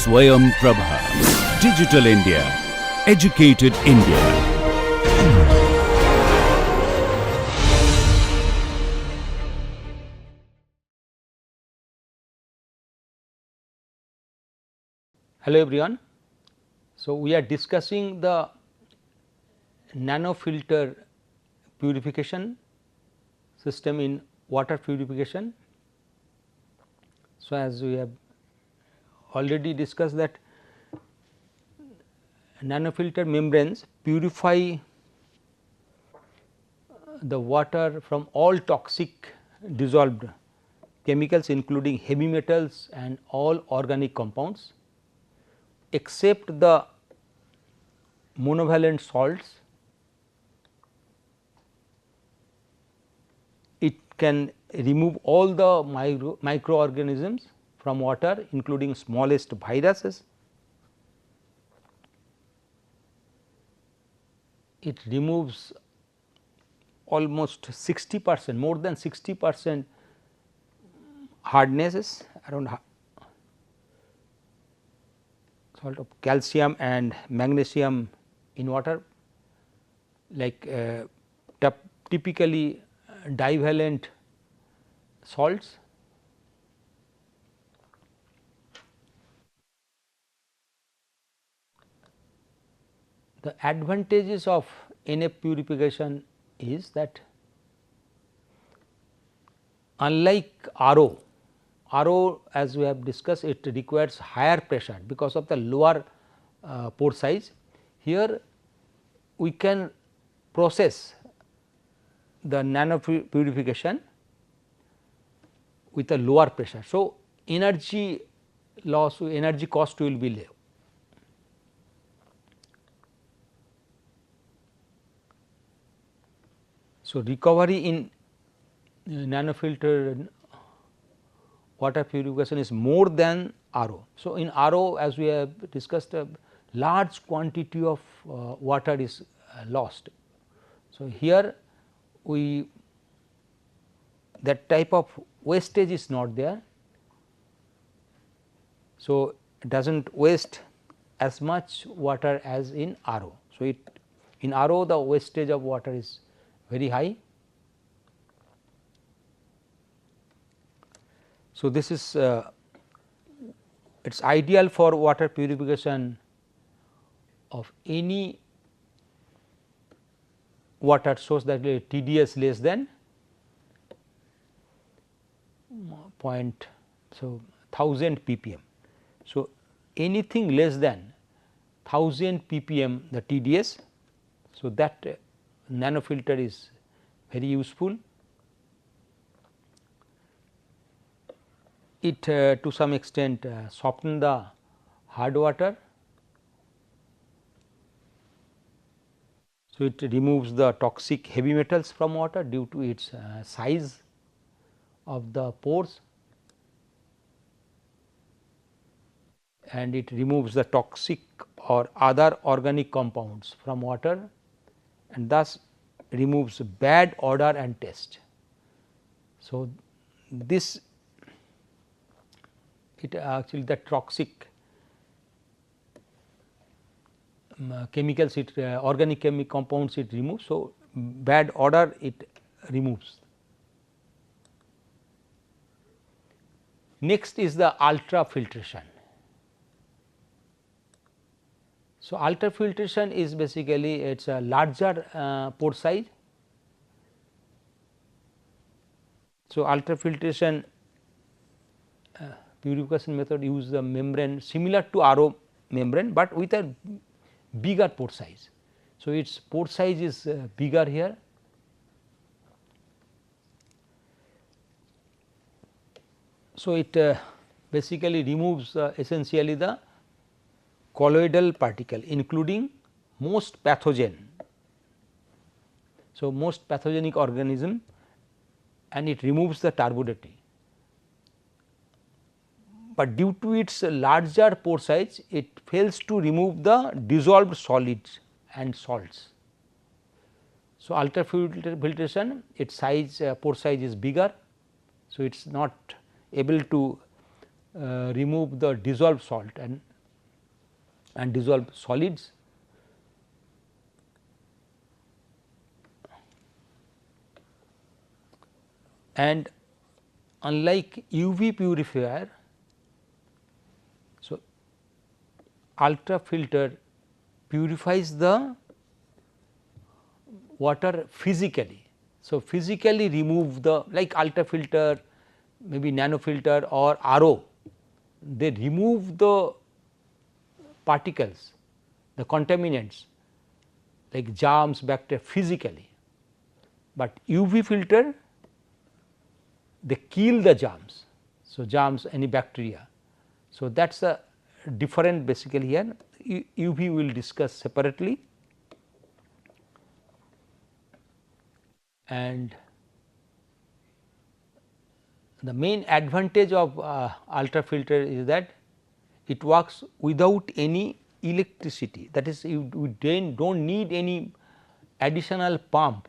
Swayam Prabha. Digital India. Educated India. Hello everyone. So, we are discussing the nanofilter purification system in water purification. So, as we have already discussed that nanofilter membranes purify the water from all toxic dissolved chemicals including heavy metals and all organic compounds except the monovalent salts. It can remove all the microorganisms from water including smallest viruses. It removes almost 60%, more than 60% hardnesses around salt of calcium and magnesium in water, like typically divalent salts. The advantages of NF purification is that unlike RO as we have discussed, it requires higher pressure because of the lower pore size. Here we can process the nano purification with a lower pressure. So, energy loss, energy cost will be low. So, recovery in nanofilter water purification is more than RO. So, in RO as we have discussed, a large quantity of water is lost. So, here we that type of wastage is not there. So, it does not waste as much water as in RO. So, in RO the wastage of water is very high. So, this is it is ideal for water purification of any water source that is TDS less than 1000 ppm. So, anything less than 1000 ppm the TDS. So, that nanofilter is very useful. It to some extent soften the hard water. So, it removes the toxic heavy metals from water due to its size of the pores, and it removes the toxic or other organic compounds from water, and thus removes bad odor and taste. So, this it actually the toxic chemicals it organic chemical compounds it removes. So, bad odor it removes. Next is the ultrafiltration. So, ultrafiltration is basically it is a larger pore size. So, ultrafiltration purification method use the membrane similar to RO membrane, but with a bigger pore size. So, its pore size is bigger here. So, it basically removes essentially the colloidal particle including most pathogen. So, most pathogenic organism, and it removes the turbidity, but due to its larger pore size it fails to remove the dissolved solids and salts. So, ultrafiltration its size pore size is bigger. So, it is not able to remove the dissolved salt, and and dissolve solids. And unlike UV purifier, so ultrafilter purifies the water physically. So, physically remove the, like ultrafilter, maybe nanofilter or RO, they remove the particles, the contaminants like germs, bacteria physically, but UV filter they kill the germs. So, germs, any bacteria. So, that is a different basically here. UV we will discuss separately. And the main advantage of ultrafilter is that it works without any electricity, that is you do not need any additional pump.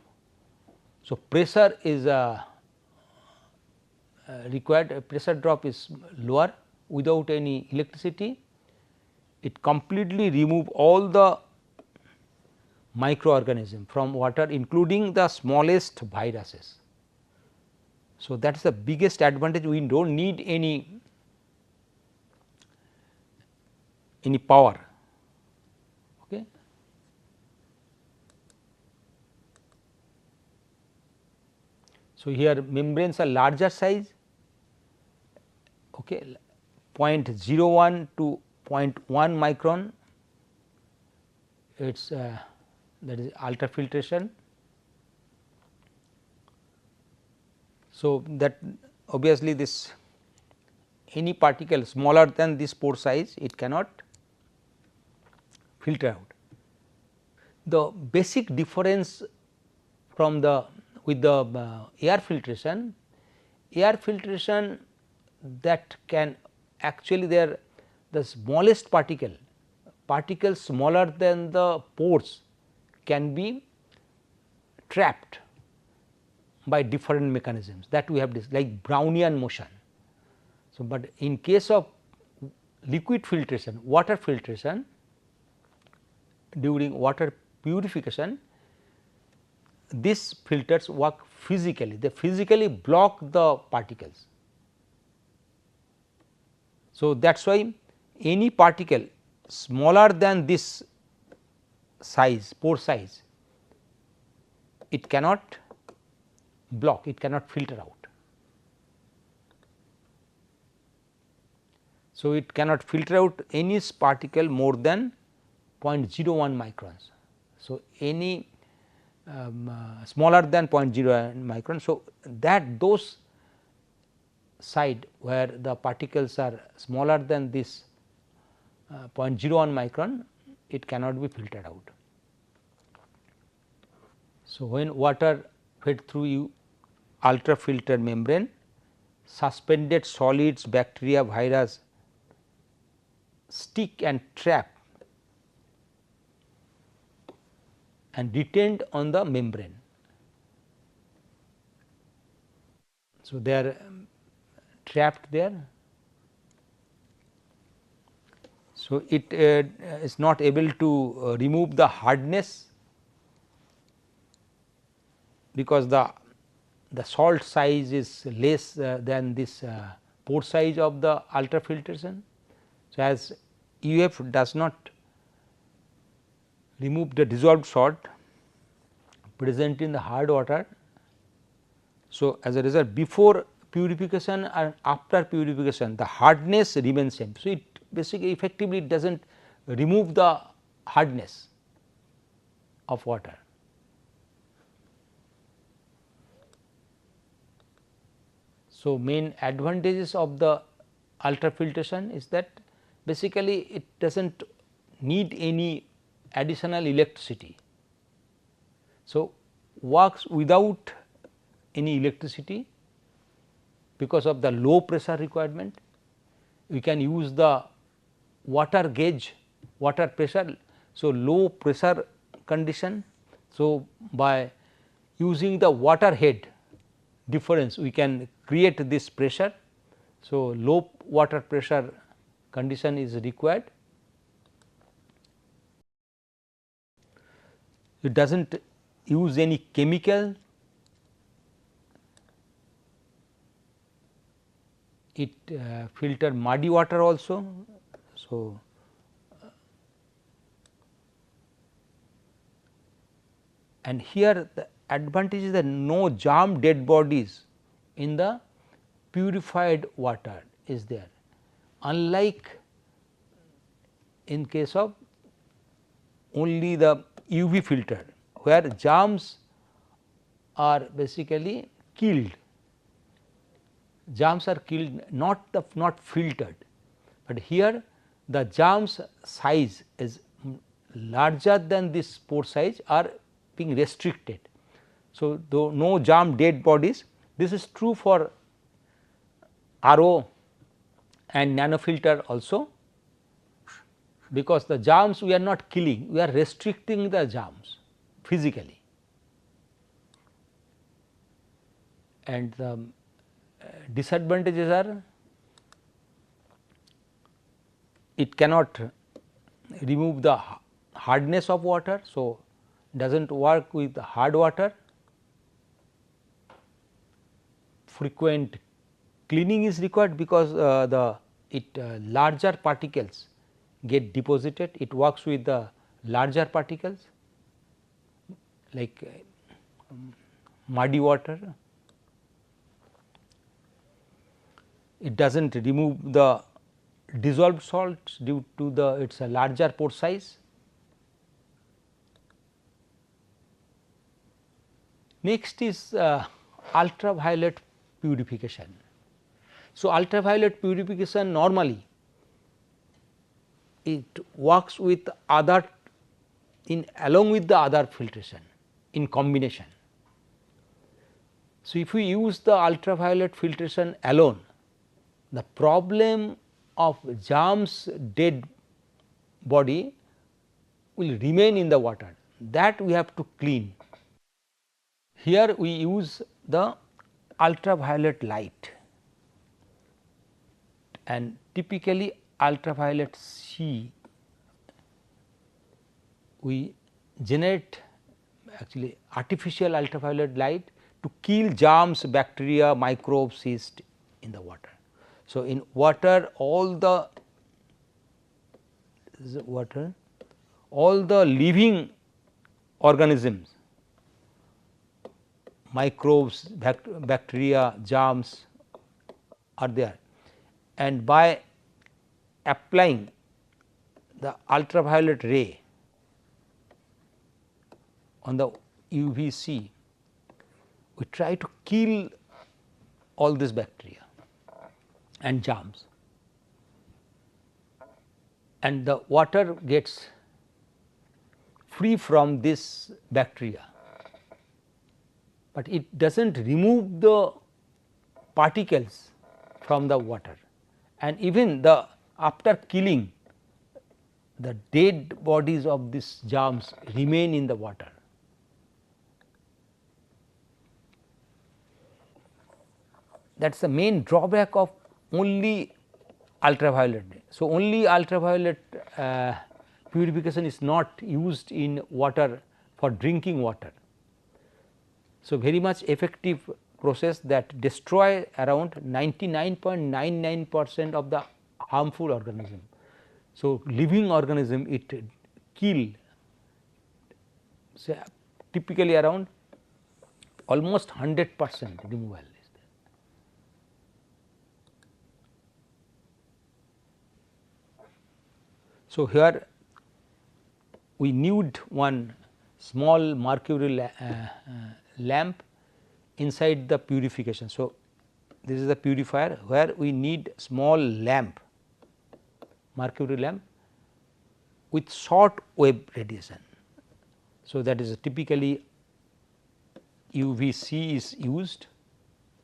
So, pressure is required, pressure drop is lower without any electricity. It completely remove all the microorganism from water, including the smallest viruses. So, that is the biggest advantage, we do not need any power. Okay. So, here membranes are larger size, okay, 0.01 to 0.1 micron, it is that is ultrafiltration. So, that obviously this any particle smaller than this pore size it cannot filter out. The basic difference from the with the air filtration that can actually there the smallest particles smaller than the pores can be trapped by different mechanisms that we have like Brownian motion. So, but in case of liquid filtration, water filtration, during water purification, these filters work physically, they physically block the particles. So, that is why any particle smaller than this size, pore size, it cannot block, it cannot filter out. So, it cannot filter out any particle more than 0.01 microns. So, any smaller than 0.01 micron. So, that those side where the particles are smaller than this 0.01 micron, it cannot be filtered out. So, when water fed through ultrafilter membrane, suspended solids, bacteria, virus stick and trap and retained on the membrane. So, they are trapped there. So, it is not able to remove the hardness because the salt size is less than this pore size of the ultrafiltration. So, as UF does not remove the dissolved salt present in the hard water. So, as a result before purification and after purification the hardness remains same. So, it basically effectively does not remove the hardness of water. So, main advantages of the ultrafiltration is that basically it does not need any additional electricity. So, works without any electricity because of the low pressure requirement. We can use the water gauge, water pressure. So, low pressure condition. So, by using the water head difference we can create this pressure. So, low water pressure condition is required. it does not use any chemical, it filter muddy water also. So, and here the advantage is that no germ dead bodies in the purified water is there, unlike in case of only the UV filter, where germs are basically killed, germs are killed, not filtered, but here the germs size is larger than this pore size are being restricted. So, though no germ dead bodies, this is true for RO and nanofilter also, because the germs we are not killing, we are restricting the germs physically, and the disadvantages are it cannot remove the hardness of water. So, does not work with hard water, frequent cleaning is required because larger particles get deposited, it works with the larger particles like muddy water. It does not remove the dissolved salts due to its larger pore size. Next is ultraviolet purification. So, ultraviolet purification normally it works with other along with the other filtration in combination. So, if we use the ultraviolet filtration alone, the problem of germs dead body will remain in the water, that we have to clean. Here we use the ultraviolet light, and typically ultraviolet C we generate actually artificial ultraviolet light to kill germs, bacteria, microbes, yeast in the water. So, in water all the living organisms, microbes, bacteria, germs are there, and by applying the ultraviolet ray on the UVC, we try to kill all these bacteria and germs, and the water gets free from this bacteria, but it does not remove the particles from the water, and even the after killing the dead bodies of these germs remain in the water. That is the main drawback of only ultraviolet. So, only ultraviolet purification is not used in water for drinking water. So, very much effective process that destroy around 99.99% of the harmful organism. So, living organism it kill say typically around almost 100% removal is there. So, here we nude one small mercury lamp inside the purification. So, this is the purifier where we need small lamp, mercury lamp with short wave radiation. So, that is typically UVC is used,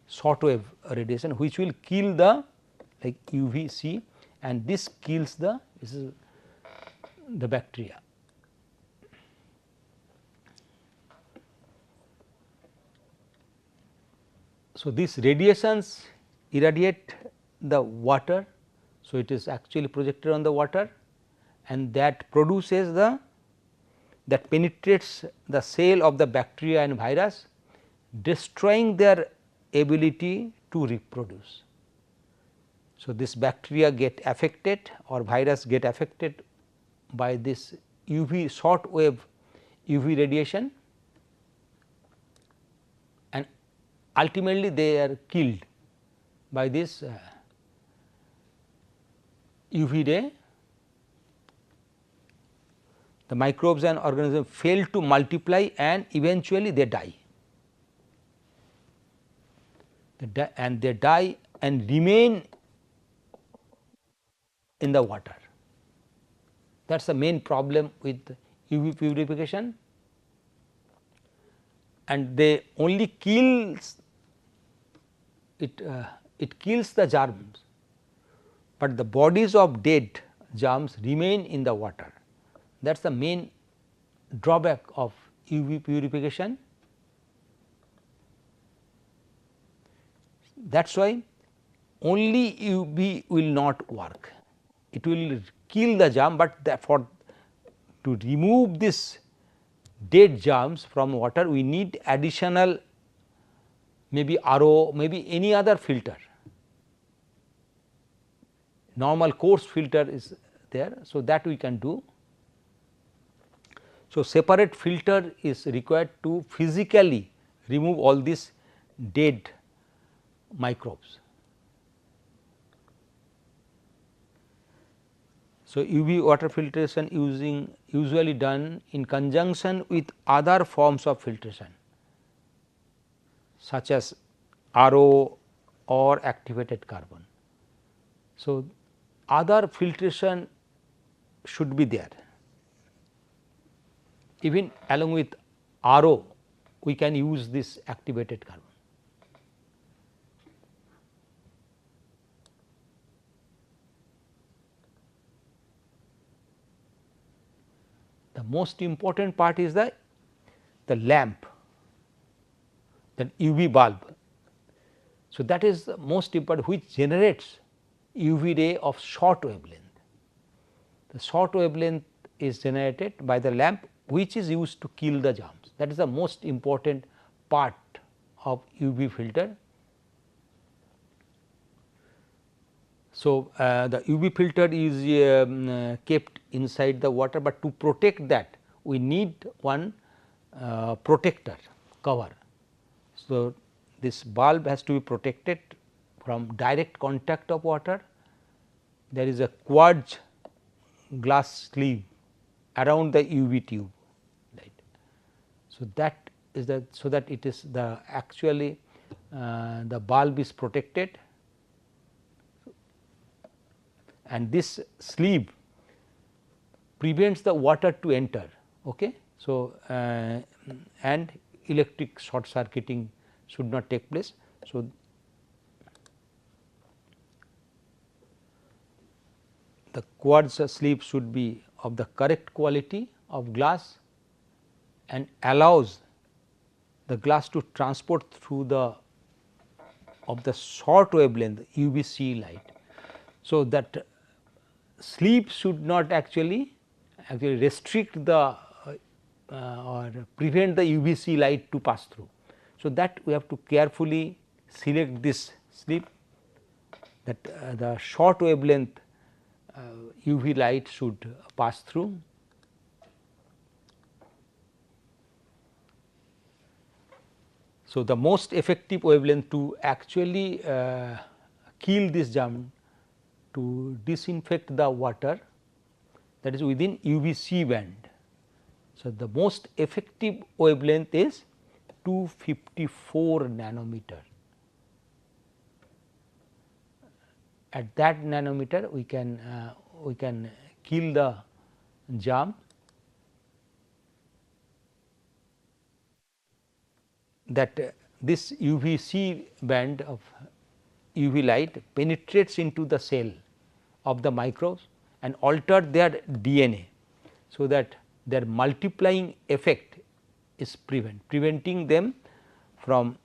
short wave radiation which will kill the like UVC, and this kills the bacteria. So, these radiations irradiate the water. So, it is actually projected on the water, and that produces the that penetrates the cell of the bacteria and virus, destroying their ability to reproduce. So, this bacteria get affected or virus get affected by this UV short wave UV radiation, and ultimately they are killed by this UV ray. The microbes and organisms fail to multiply and eventually they die. They die and remain in the water. That is the main problem with UV purification, and they only kills it, it kills the germs, but the bodies of dead germs remain in the water. That is the main drawback of UV purification. That is why only UV will not work. It will kill the germ, but to remove this dead germs from water we need additional maybe RO, maybe any other filter. Normal coarse filter is there, so that we can do. So, separate filter is required to physically remove all these dead microbes. So, UV water filtration usually done in conjunction with other forms of filtration such as RO or activated carbon. So, other filtration should be there. Even along with RO we can use this activated carbon. The most important part is the lamp, the UV bulb. So, that is the most important, which generates UV ray of short wavelength. The short wavelength is generated by the lamp, which is used to kill the germs. That is the most important part of UV filter. So, the UV filter is kept inside the water, but to protect that we need one protector cover. So, this bulb has to be protected from direct contact of water. There is a quartz glass sleeve around the UV tube, right. So, that is the, so that it is the actually the bulb is protected, and this sleeve prevents the water to enter. Okay. So, and electric short circuiting should not take place. So, the quartz sleeve should be of the correct quality of glass and allows the glass to transport through the of the short wavelength UVC light. So, that sleeve should not actually restrict the or prevent the UVC light to pass through. So, that we have to carefully select this sleeve, that the short wavelength UV light should pass through. So, the most effective wavelength to actually kill this germ, to disinfect the water, that is within UVC band. So, the most effective wavelength is 254 nanometer. At that nanometer we can kill the germ. That this UVC band of UV light penetrates into the cell of the microbes and alter their DNA. So, that their multiplying effect is preventing them from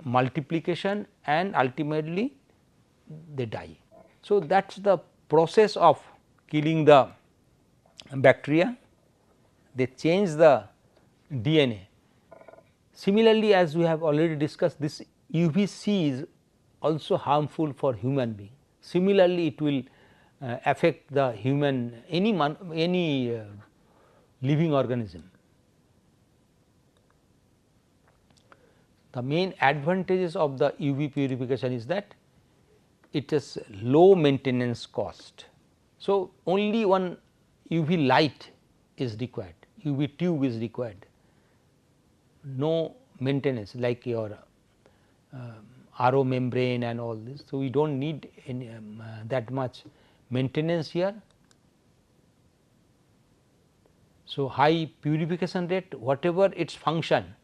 multiplication, and ultimately they die. So, that is the process of killing the bacteria they change the DNA. Similarly, as we have already discussed, this UVC is also harmful for human being. Similarly, it will affect the human any living organism. The main advantages of the UV purification is that it is low maintenance cost. So, only one UV light is required, UV tube is required, no maintenance like your RO membrane and all this. So, we do not need any, that much maintenance here. So, high purification rate, whatever its function,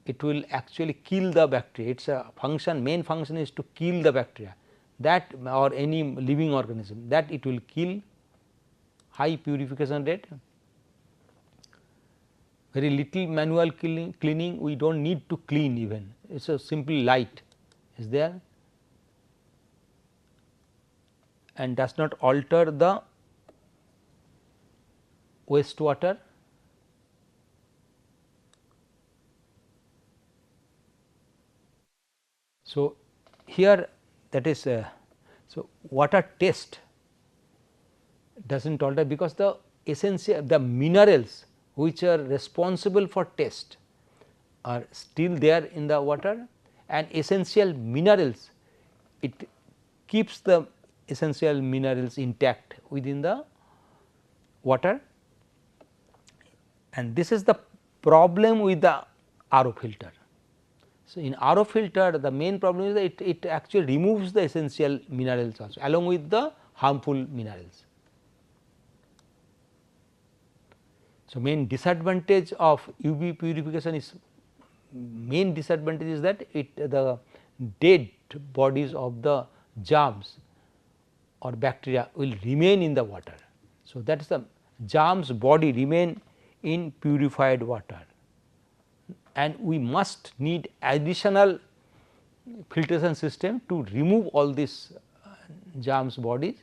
it will actually kill the bacteria. Its function, main function is to kill the bacteria, that or any living organism, that it will kill. High purification rate, very little manual cleaning, we do not need to clean even, it is a simple light is there and does not alter the wastewater. So, here that is so water test does not alter, because the essential, the minerals which are responsible for taste are still there in the water, and essential minerals, it keeps the essential minerals intact within the water, and this is the problem with the RO filter. So, in RO filter the main problem is that it actually removes the essential minerals also along with the harmful minerals. So, main disadvantage of UV purification is, main disadvantage is that the dead bodies of the germs or bacteria will remain in the water. So, that is the germs body remain in purified water, and we must need additional filtration system to remove all these germs bodies,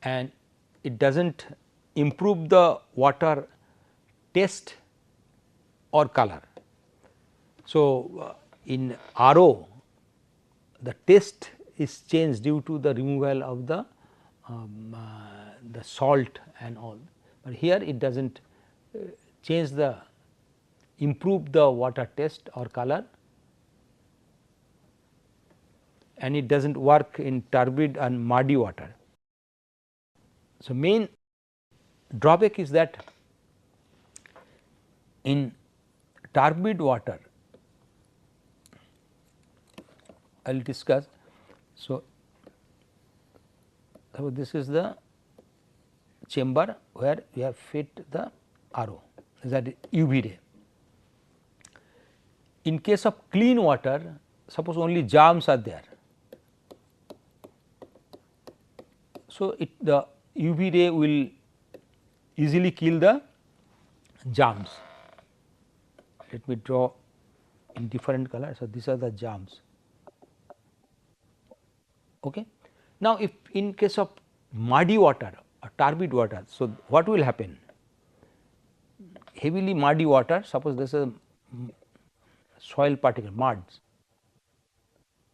and it does not improve the water taste or color. So, in RO the taste is changed due to the removal of the salt and all, but here it does not change the improve the water taste or color, and it does not work in turbid and muddy water. So, main drawback is that in turbid water, I will discuss. So, this is the chamber where we have fit the RO, that is UV ray. In case of clean water, suppose only germs are there. So, the UV ray will easily kill the germs. Let me draw in different color. So, these are the germs. Okay. Now, if in case of muddy water or turbid water, so what will happen? Heavily muddy water, suppose this is soil particle muds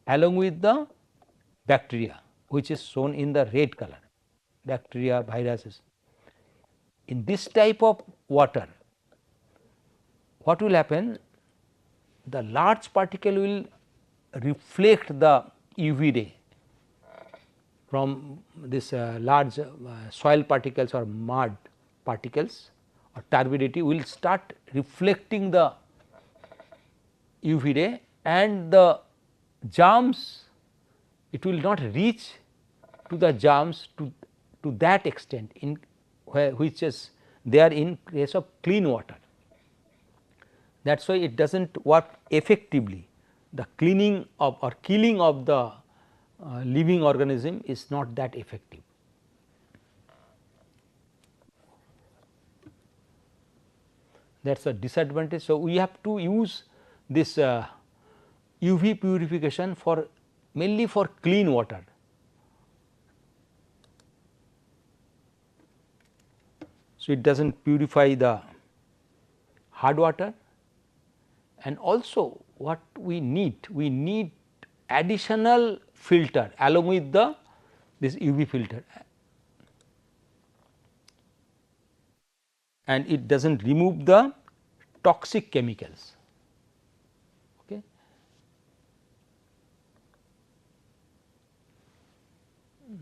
along with the bacteria which is shown in the red color, bacteria, viruses. In this type of water, what will happen? The large particle will reflect the UV ray from this large soil particles or mud particles or turbidity will start reflecting the UV ray, and the germs, it will not reach to the germs to that extent in which is there in case of clean water. That is why it does not work effectively. The cleaning of or killing of the living organism is not that effective. That is a disadvantage. So, we have to use this UV purification for mainly for clean water. So, So, it does not purify the hard water, and also what we need additional filter along with the this UV filter, and it does not remove the toxic chemicals. Okay.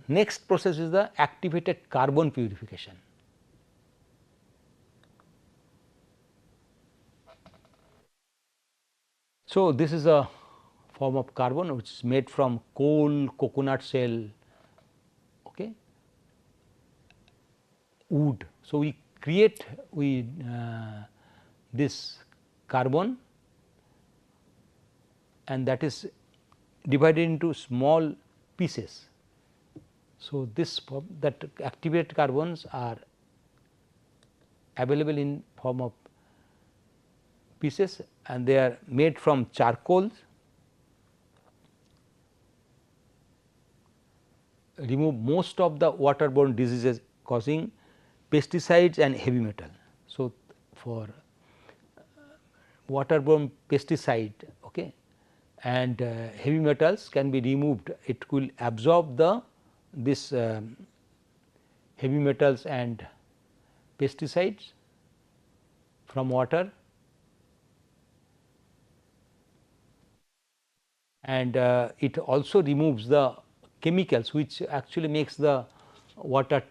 Next process is the activated carbon purification. So, this is a form of carbon which is made from coal, coconut shell, okay, wood. So, we create this carbon, and that is divided into small pieces. So, this that activated carbons are available in form of pieces, and they are made from charcoal, remove most of the waterborne diseases causing pesticides and heavy metal. So, for waterborne pesticide, okay, and heavy metals can be removed, it will absorb the this heavy metals and pesticides from water, and it also removes the chemicals which actually makes the water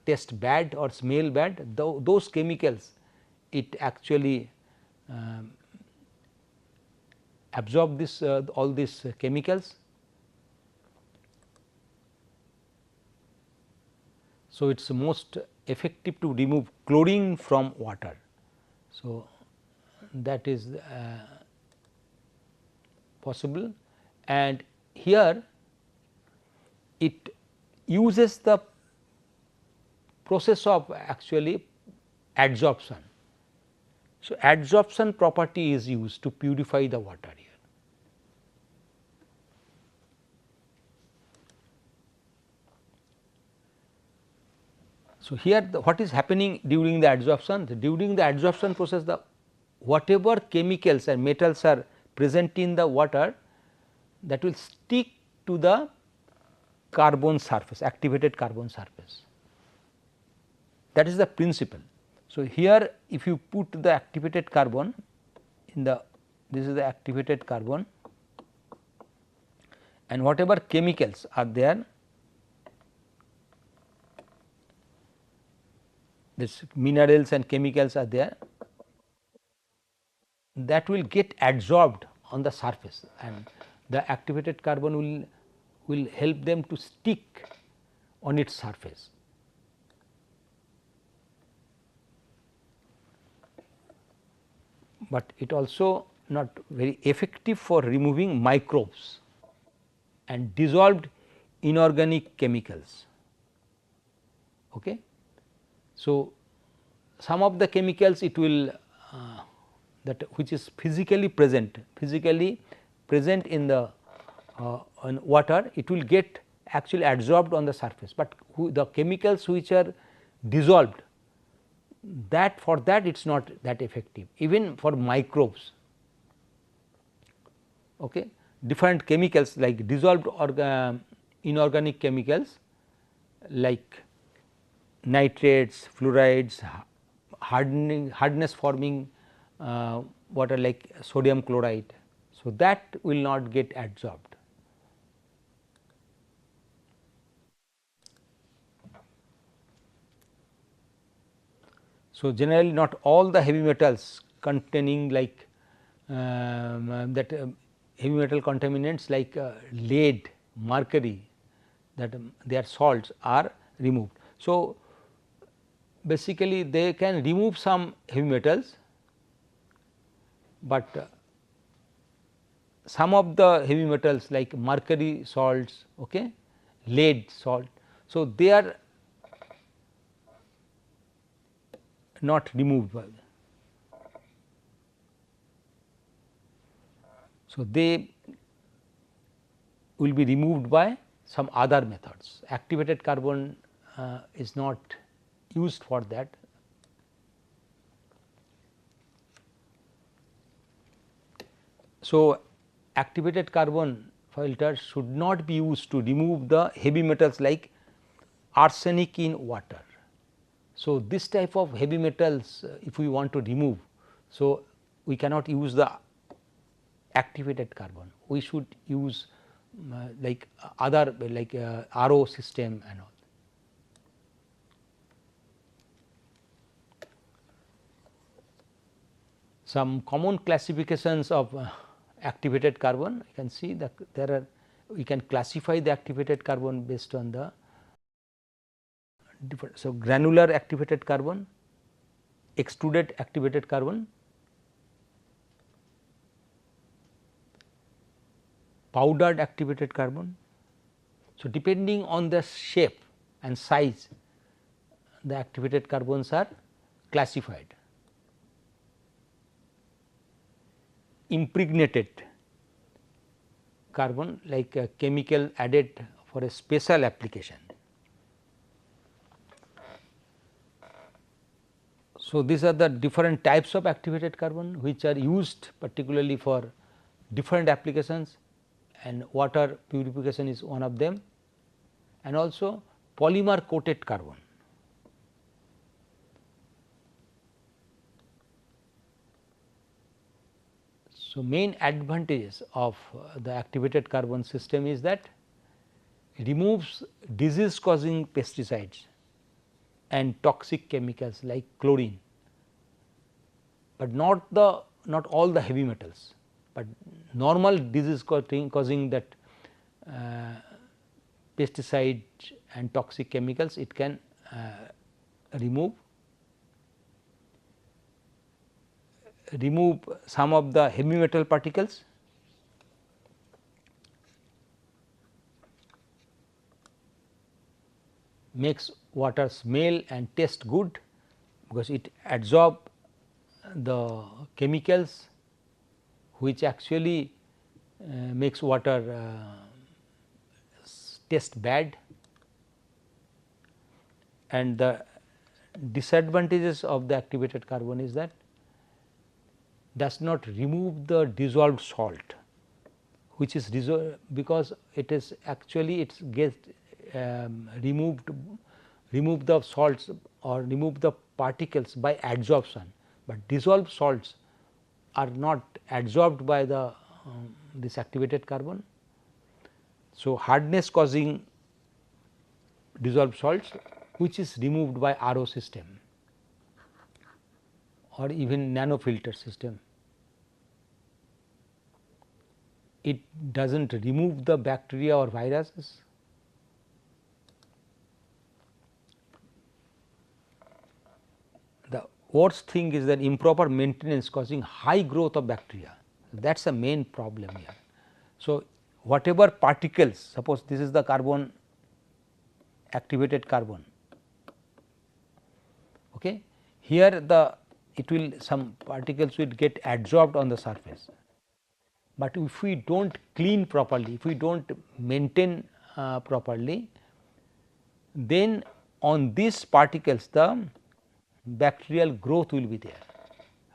taste bad or smell bad. Those chemicals it actually absorb this all these chemicals. So, it is most effective to remove chlorine from water. So, that is possible, and here it uses the process of actually adsorption. So, adsorption property is used to purify the water here. So, here what is happening during the adsorption? During the adsorption process, the whatever chemicals and metals are present in the water, that will stick to the carbon surface, activated carbon surface. That is the principle. So, here if you put the activated carbon in the, this is the activated carbon, and whatever chemicals are there, this minerals and chemicals are there, that will get adsorbed on the surface, and the activated carbon will help them to stick on its surface. But it also not very effective for removing microbes and dissolved inorganic chemicals. Okay. So, some of the chemicals it will that which is physically present in the in water, it will get actually adsorbed on the surface, but the chemicals which are dissolved, that for that it is not that effective, even for microbes. Okay. Different chemicals like dissolved inorganic chemicals like nitrates, fluorides, hardness forming water like sodium chloride. So, that will not get adsorbed. So, generally not all the heavy metals containing like heavy metal contaminants like lead, mercury, that their salts are removed. So, basically they can remove some heavy metals, but some of the heavy metals like mercury salts, okay, lead salt. So, they are not removed. So, they will be removed by some other methods. Activated carbon is not used for that. So, activated carbon filter should not be used to remove the heavy metals like arsenic in water. So, this type of heavy metals if we want to remove, so we cannot use the activated carbon, we should use like other like RO system and all. Some common classifications of activated carbon, you can see that there are, we can classify the activated carbon based on the different. So, granular activated carbon, extruded activated carbon, powdered activated carbon. So, depending on the shape and size, the activated carbons are classified. Impregnated carbon, like a chemical added for a special application. So, these are the different types of activated carbon which are used particularly for different applications, and water purification is one of them, and also polymer coated carbon. So, main advantages of the activated carbon system is that it removes disease causing pesticides and toxic chemicals like chlorine, but not all the heavy metals, but normal disease causing that pesticide and toxic chemicals it can remove some of the heavy metal particles, makes water smell and taste good because it absorb the chemicals which actually makes water taste bad. And the disadvantages of the activated carbon is that does not remove the dissolved salt, which is because it is actually it gets remove the salts or remove the particles by adsorption, but dissolved salts are not adsorbed by the this activated carbon. So, hardness causing dissolved salts which is removed by RO system or even nanofilter system. It does not remove the bacteria or viruses. The worst thing is that improper maintenance causing high growth of bacteria, that is the main problem here. So, whatever particles, suppose this is the carbon activated carbon, okay. Here the it will some particles will get adsorbed on the surface, but if we do not clean properly, if we do not maintain properly, then on these particles the bacterial growth will be there,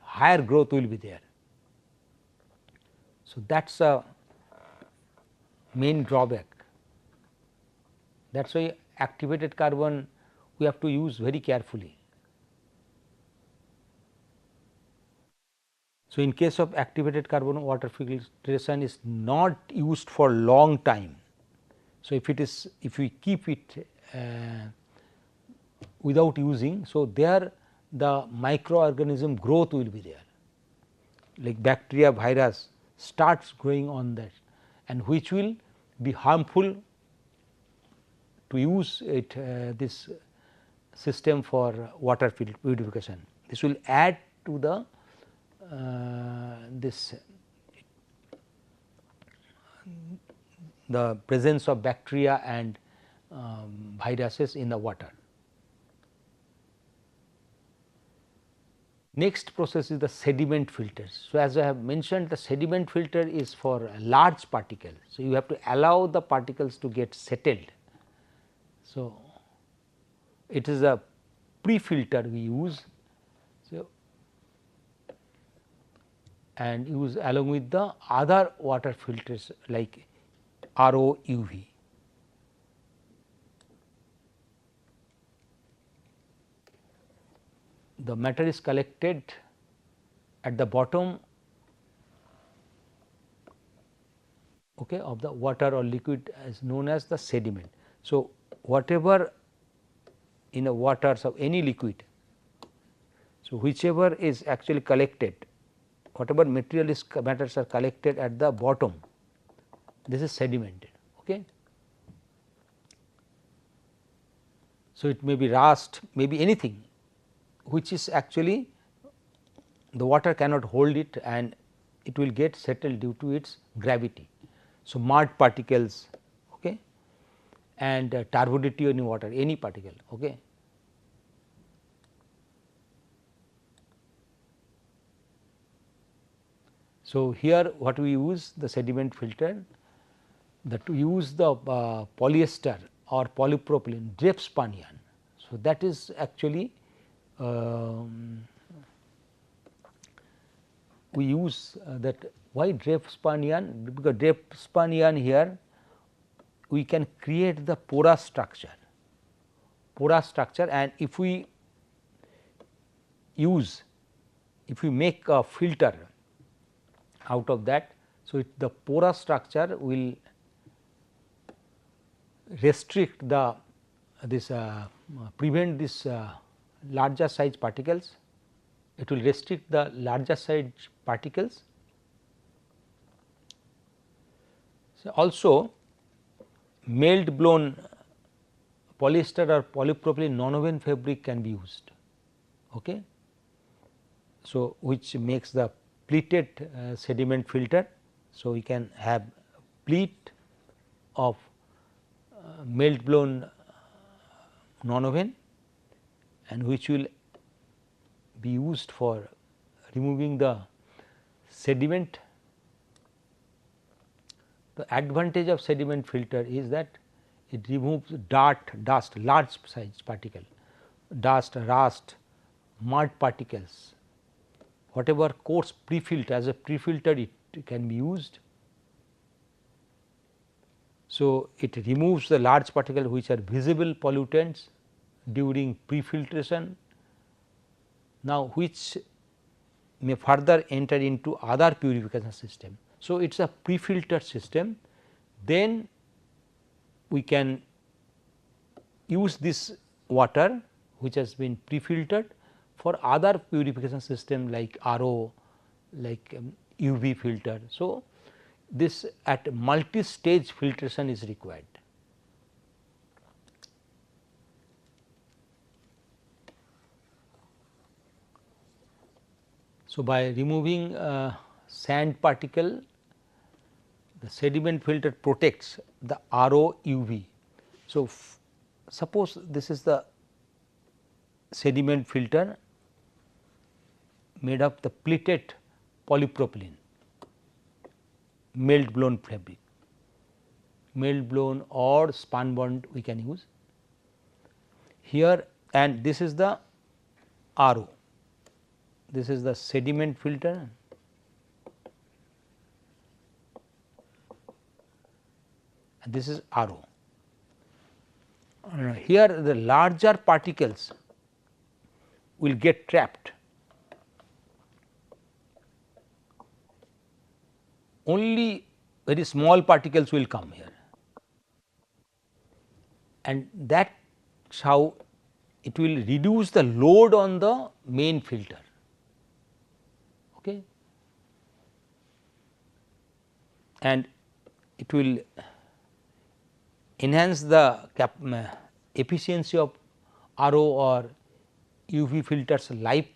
higher growth will be there. So, that is a main drawback. That is why activated carbon we have to use very carefully. So, in case of activated carbon, water filtration is not used for long time. So, if we keep it without using, so there the microorganism growth will be there, like bacteria, virus starts growing on that, and which will be harmful to use it this system for water purification. This will add to the the presence of bacteria and viruses in the water. Next process is the sediment filters. So, as I have mentioned, the sediment filter is for large particles. So, you have to allow the particles to get settled. So, it is a pre-filter we use. So, and use along with the other water filters like RO, UV. The matter is collected at the bottom of the water or liquid is known as the sediment. So, whatever in a water of any liquid, so whichever is actually collected, whatever matters are collected at the bottom, this is sedimented. Okay. So, it may be rust, maybe anything which is actually the water cannot hold it and it will get settled due to its gravity. So, mud particles, okay, and turbidity in water, any particle. Okay. So, here what we use the sediment filter, that to use the polyester or polypropylene drape spun yarn. So, that is actually we use that. Why drape spun yarn? Because drape spun yarn here we can create the porous structure, and if we make a filter out of that. So, the porous structure will restrict the prevent this larger size particles, it will restrict the larger size particles. So, also melt blown polyester or polypropylene nonwoven fabric can be used. Okay. So, which makes the pleated sediment filter. So, we can have pleat of melt blown nonwoven and which will be used for removing the sediment. The advantage of sediment filter is that it removes dirt, dust, large size particle, dust, rust, mud particles, whatever coarse pre-filter, as a pre-filter it can be used. So, it removes the large particles which are visible pollutants during pre-filtration, now which may further enter into other purification system. So, it is a pre-filtered system, then we can use this water which has been pre-filtered for other purification system like RO, like UV filter. So, this at multi-stage filtration is required. So, by removing sand particle, the sediment filter protects the RO UV. So, suppose this is the sediment filter made of the pleated polypropylene, melt blown fabric, melt blown or spun bond we can use here, and this is the RO, this is the sediment filter, and this is RO. Here the larger particles will get trapped, only very small particles will come here, and that is how it will reduce the load on the main filter. Okay. And it will enhance the efficiency of RO or UV filters life,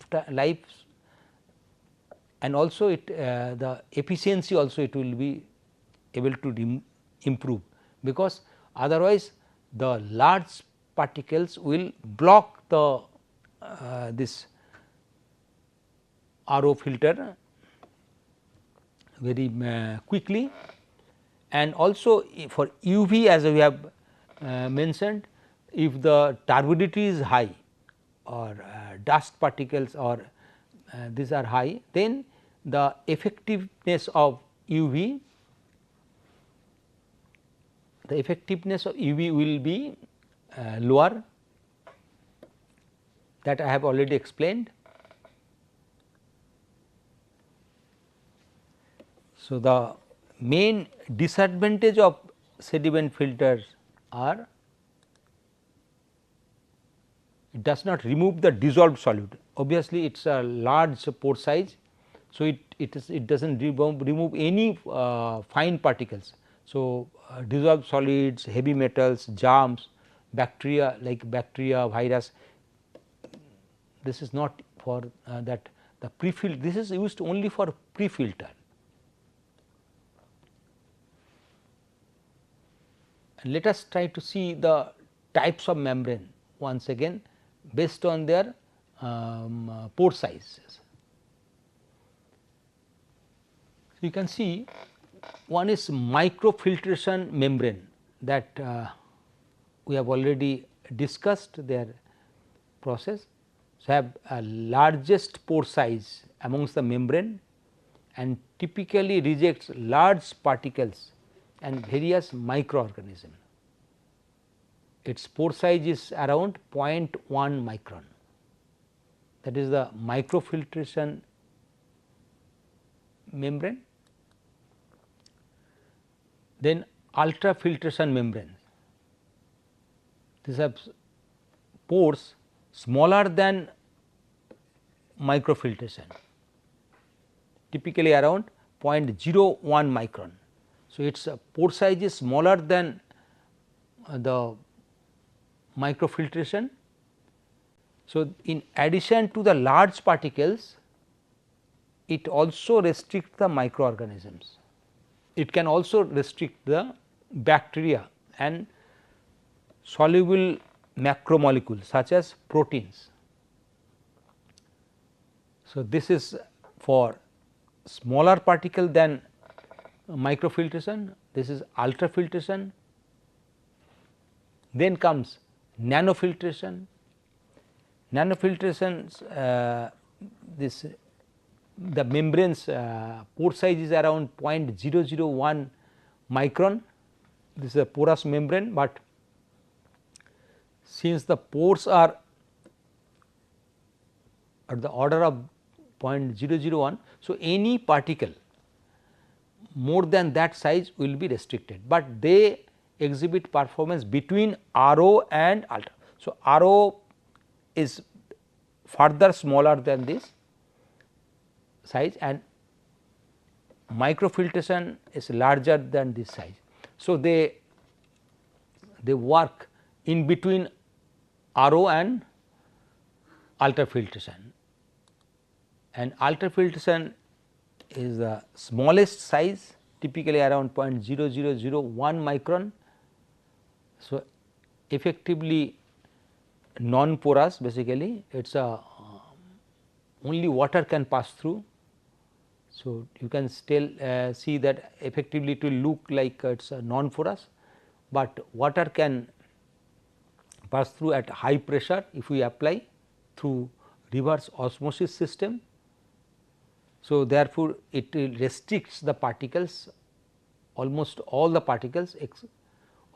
and also it the efficiency also it will be able to improve, because otherwise the large particles will block the this RO filter very quickly, and also for UV, as we have mentioned, if the turbidity is high or dust particles or these are high, then the effectiveness of UV, the effectiveness of UV will be lower, that I have already explained. So, the main disadvantage of sediment filters are it does not remove the dissolved solute. Obviously, it is a large pore size. So, it does not remove any fine particles. So, dissolved solids, heavy metals, germs, bacteria like bacteria, virus, this is not for that the pre-filter, this is used only for pre-filter. Let us try to see the types of membrane once again based on their pore sizes. So, you can see one is microfiltration membrane that we have already discussed their process. So, have a largest pore size amongst the membrane and typically rejects large particles and various microorganisms. Its pore size is around 0.1 micron, that is the microfiltration membrane. Then ultrafiltration membrane, these have pores smaller than microfiltration, typically around 0.01 micron. So, its pore size is smaller than the microfiltration. So, in addition to the large particles, it also restricts the microorganisms. It can also restrict the bacteria and soluble macromolecules such as proteins. So, this is for smaller particle than microfiltration, this is ultrafiltration. Then comes nanofiltration. Nanofiltration, this the membranes pore size is around 0.001 micron, this is a porous membrane, but since the pores are at the order of 0.001. So, any particle more than that size will be restricted, but they exhibit performance between RO and ultra. So, RO is further smaller than this size and microfiltration is larger than this size. So, they work in between RO and ultrafiltration, and ultrafiltration is the smallest size, typically around 0.0001 micron. So, effectively non-porous, basically it is a only water can pass through. So, you can still see that effectively it will look like it is non-porous, but water can pass through at high pressure if we apply through reverse osmosis system. So, therefore, it restricts the particles, almost all the particles,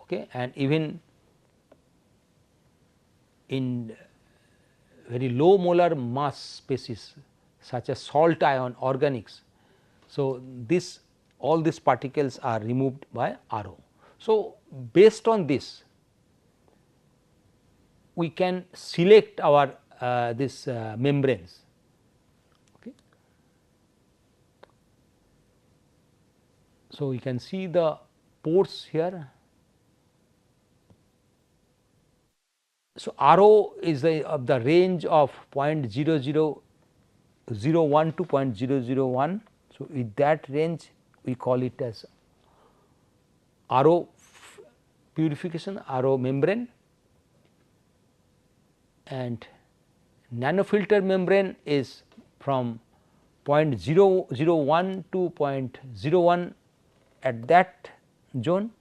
okay, and even in very low molar mass species such as salt ion organics. So, this all these particles are removed by RO. So, based on this we can select our this membranes. Okay. So, we can see the pores here. So, RO is of the range of 0.0001 to 0.001. So, with that range we call it as RO purification, RO membrane, and nanofilter membrane is from 0.001 to 0.01 at that zone,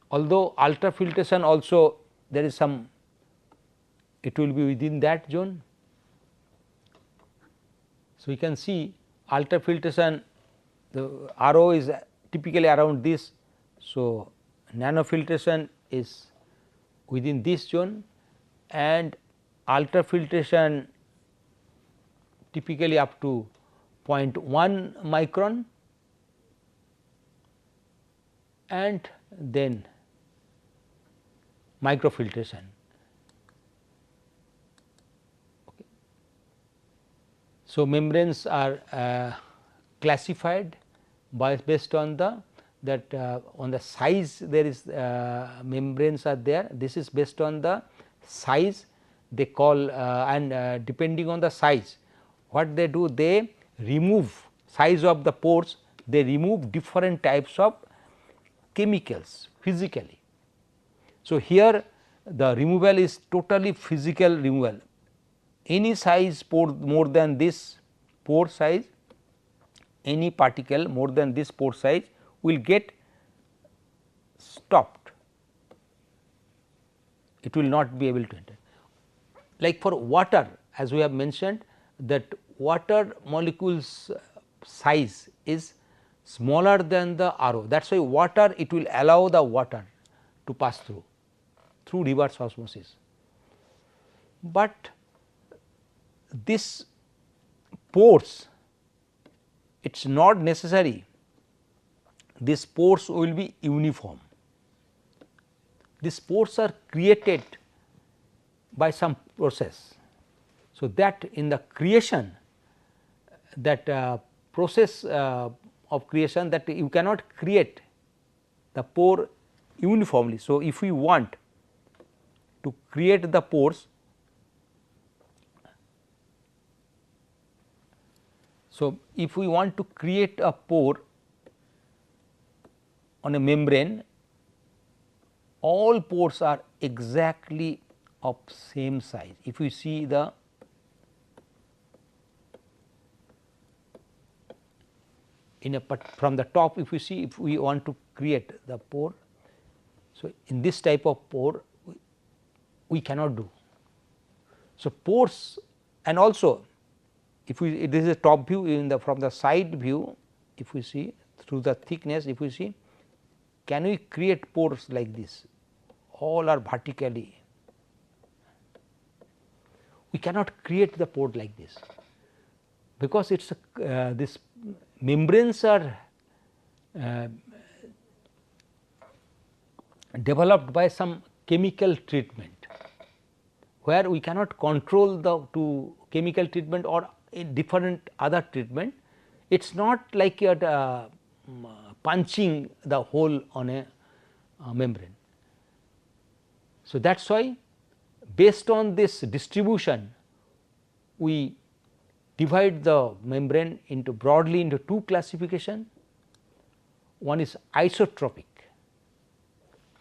although ultrafiltration also there is some, it will be within that zone. So, we can see ultrafiltration, the RO is typically around this. So, nanofiltration is within this zone and ultrafiltration typically up to 0.1 micron, and then microfiltration. Okay. So, membranes are classified by based on the on the size. There is membranes are there. This is based on the size they call and depending on the size, what they do, they remove size of the pores, they remove different types of chemicals physically. So, here the removal is totally physical removal. Any size pore more than this pore size, any particle more than this pore size will get stopped, it will not be able to enter. Like for water, as we have mentioned, that water molecules size is smaller than the RO, that is why water, it will allow the water to pass through reverse osmosis. But this pores, it is not necessary these pores will be uniform. These pores are created by some process. So, that in the creation, that process of creation, that you cannot create the pore uniformly. So, if we want to create the pores, so if we want to create a pore on a membrane, all pores are exactly of same size. If you see the from the top, if you see, if we want to create the pore, so in this type of pore we cannot do. So, pores, and also if we, this is a top view, in the from the side view, if we see through the thickness, if we see, can we create pores like this? All are vertically. We cannot create the pore like this, because it is this membranes are developed by some chemical treatment, where we cannot control the chemical treatment or a different other treatment. It is not like you are punching the hole on a membrane. So, that is why based on this distribution, we divide the membrane into broadly into two classification. One is isotropic.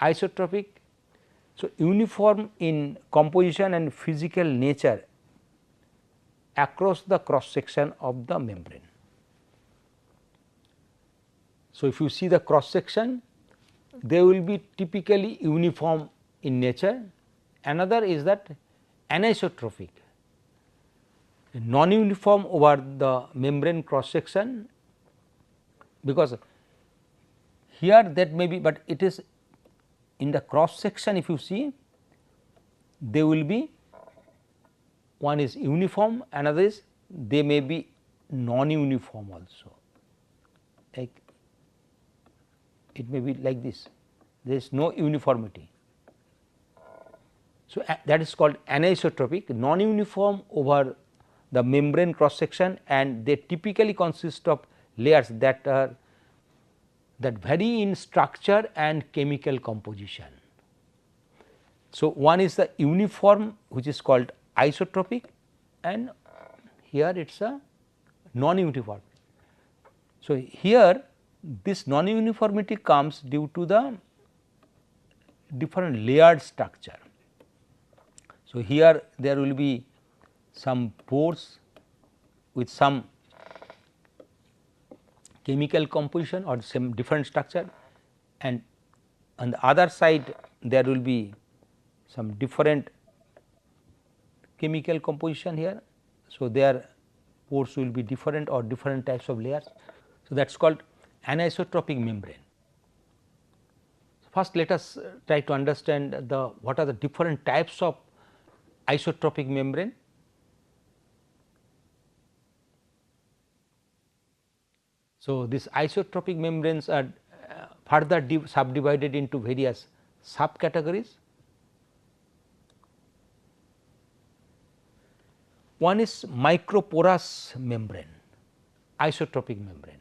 Isotropic, so uniform in composition and physical nature across the cross section of the membrane. So, if you see the cross section, they will be typically uniform in nature. Another is that anisotropic, non-uniform over the membrane cross section, because here that may be, but it is in the cross section. If you see, they will be, one is uniform, another is they may be non-uniform also, like it may be like this, there is no uniformity. So, that is called anisotropic, non-uniform over the membrane cross section, and they typically consist of layers that are that vary in structure and chemical composition. So, one is the uniform, which is called isotropic, and here it is a non-uniform. So, here this non-uniformity comes due to the different layered structure. So, here there will be some pores with some chemical composition or some different structure, and on the other side there will be some different chemical composition here. So, they are pores will be different or different types of layers. So, that is called anisotropic membrane. First, let us try to understand the what are the different types of isotropic membrane. So, these isotropic membranes are further subdivided into various subcategories. One is microporous membrane, isotropic membrane.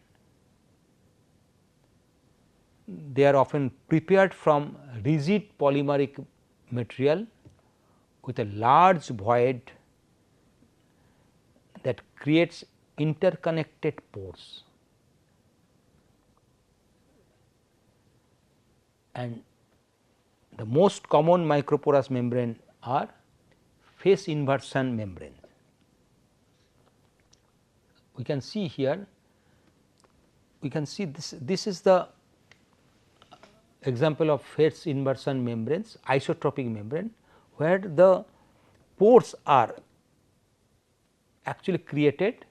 They are often prepared from rigid polymeric material with a large void that creates interconnected pores, and the most common microporous membrane are phase inversion membranes. We can see here, we can see this is the example of phase inversion membranes, isotropic membrane, where the pores are actually created,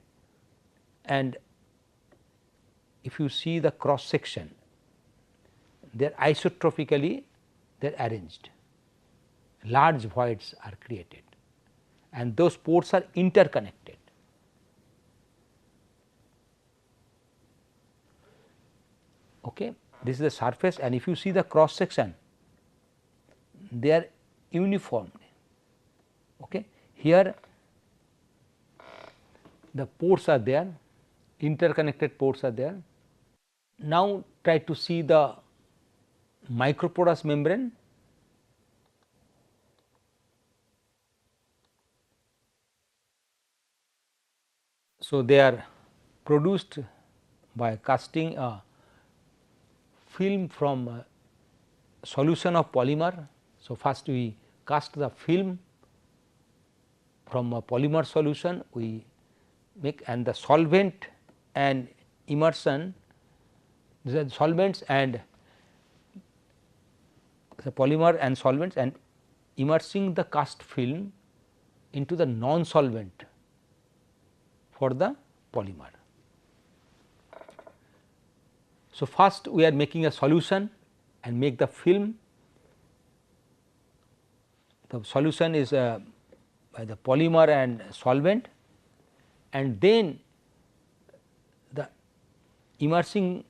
and if you see the cross section, they are isotropically they are arranged, large voids are created, and those pores are interconnected. Okay. This is the surface, and if you see the cross section, they are uniform. Okay. Here the pores are there, interconnected pores are there. Now, try to see the microporous membrane. So, they are produced by casting a film from a solution of polymer. So, first we cast the film from a polymer solution, we make, and the solvent and immersion, the solvents and the polymer and solvents, and immersing the cast film into the non-solvent for the polymer. So, first we are making a solution and make the film. The solution is by the polymer and solvent, and then the immersing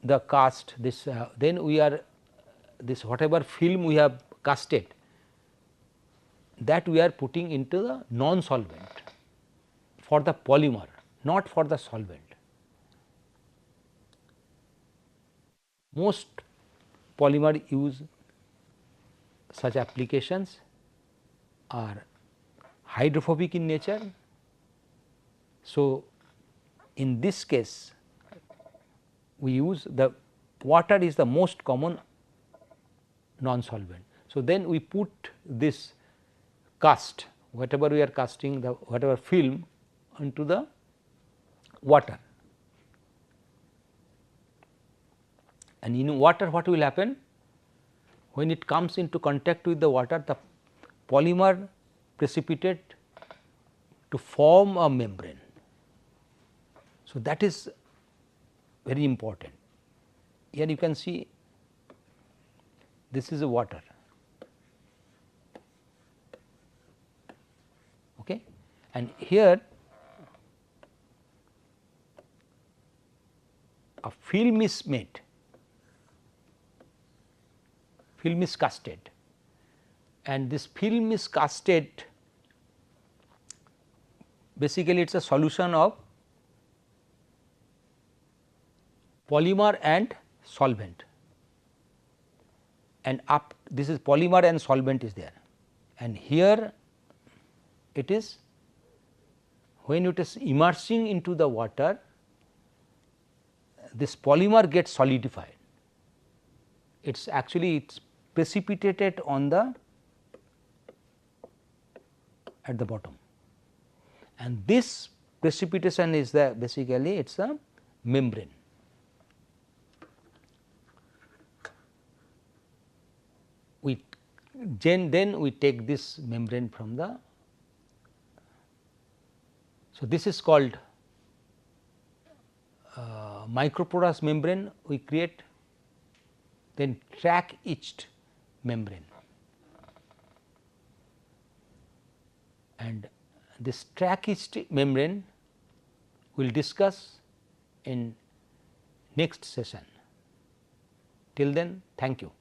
the cast, this then we are this whatever film we have casted, that we are putting into the non-solvent for the polymer, not for the solvent. Most polymer use such applications are hydrophobic in nature. So, in this case we use the water is the most common non-solvent. So, then we put this cast, whatever we are casting, the whatever film into the water, and in water what will happen? When it comes into contact with the water, the polymer precipitate to form a membrane. So, that is very important. Here you can see this is a water, okay, and here a film is made, film is casted, and this film is casted, basically it is a solution of polymer and solvent, and up this is polymer and solvent is there, and here it is when it is immersing into the water, this polymer gets solidified. It's actually it's precipitated on the at the bottom, and this precipitation is the basically it's a membrane. We then we take this membrane from the. So, this is called microporous membrane we create, then track etched membrane, and this track etched membrane we will discuss in next session. Till then, thank you.